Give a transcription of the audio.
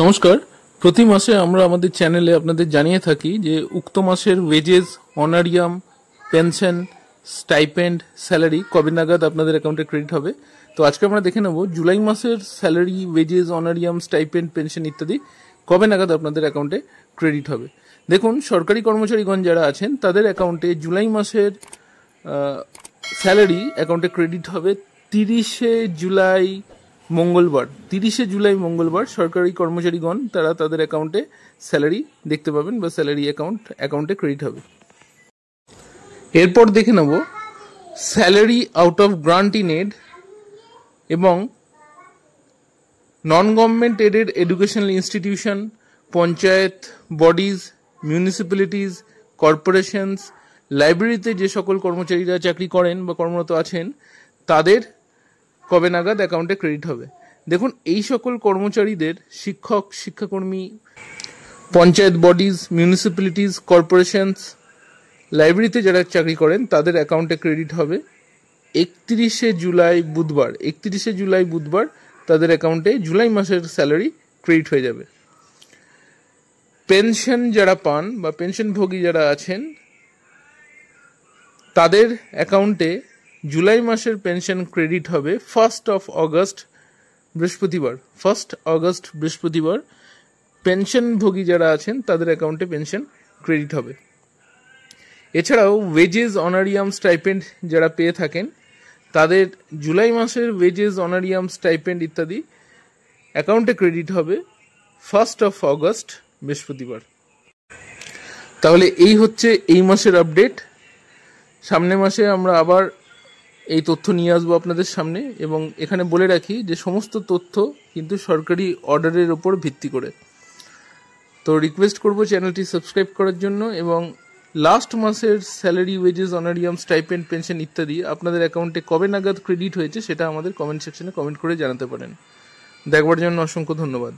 নমস্কার। প্রতি মাসে আমরা আমাদের চ্যানেলে আপনাদের জানিয়ে থাকি যে উক্ত মাসের wages, honorarium, pension, stipend, salary কবে নাগাদ আপনাদের অ্যাকাউন্টে ক্রেডিট হবে। তো আজকে আমরা দেখে নেব জুলাই মাসের salary, wages, honorarium, stipend, pension ইত্যাদি কবে নাগাদ আপনাদের অ্যাকাউন্টে ক্রেডিট হবে। দেখুন, সরকারি কর্মচারীগণ যারা আছেন তাদের অ্যাকাউন্টে জুলাই মাসের স্যালারি অ্যাকাউন্টে ক্রেডিট হবে 30শে জুলাই মঙ্গলবার। 30শে জুলাই মঙ্গলবার সরকারি কর্মচারীগণ তারা তাদের অ্যাকাউন্টে স্যালারি দেখতে পাবেন বা স্যালারি অ্যাকাউন্টে ক্রেডিট হবে। এরপর দেখে নেব salary out of grant in aid এবং non government aided educational institution, panchayat bodies, municipalities, corporations, লাইব্রেরিতে যে সকল কর্মচারীরা চাকরি করেন বা কর্মরত আছেন তাদের কবে নাগাদ অ্যাকাউন্টে ক্রেডিট হবে। দেখুন, এই সকল কর্মচারীদের শিক্ষক, শিক্ষাকর্মী, পঞ্চায়েত বডিজ, মিউনিসিপ্যালিটিজ, কর্পোরেশনস, লাইব্রেরিতে যারা চাকরি করেন তাদের অ্যাকাউন্টে ক্রেডিট হবে 31শে জুলাই বুধবার। 31শে জুলাই বুধবার তাদের অ্যাকাউন্টে জুলাই মাসের স্যালারি ক্রেডিট হয়ে যাবে। পেনশন যারা পান বা পেনশনভোগী যারা আছেন তাদের অ্যাকাউন্টে জুলাই মাসের পেনশন ক্রেডিট হবে 1 আগস্ট বৃহস্পতিবার। 1 আগস্ট বৃহস্পতিবার পেনশনভোগী যারা আছেন তাদের অ্যাকাউন্টে পেনশন ক্রেডিট হবে। এছাড়াও ওয়েজেস, অনারিয়াম, স্টাইপেন্ড যারা পেয়ে থাকেন তাদের জুলাই মাসের ওয়েজেস, অনারিয়াম, স্টাইপেন্ড ইত্যাদি অ্যাকাউন্টে ক্রেডিট হবে 1 আগস্ট বৃহস্পতিবার। তাহলে এই হচ্ছে এই মাসের আপডেট। সামনের মাসে আমরা আবার এই তথ্য নিয়ে আসবো আপনাদের সামনে, এবং এখানে বলে রাখি যে সমস্ত তথ্য কিন্তু সরকারি অর্ডারের ওপর ভিত্তি করে। তো রিকোয়েস্ট করব চ্যানেলটি সাবস্ক্রাইব করার জন্য, এবং লাস্ট মাসের salary, wages, honorarium, stipend, pension ইত্যাদি আপনাদের অ্যাকাউন্টে কবে নাগাদ ক্রেডিট হয়েছে সেটা আমাদের কমেন্ট সেকশনে কমেন্ট করে জানাতে পারেন। দেখবার জন্য অসংখ্য ধন্যবাদ।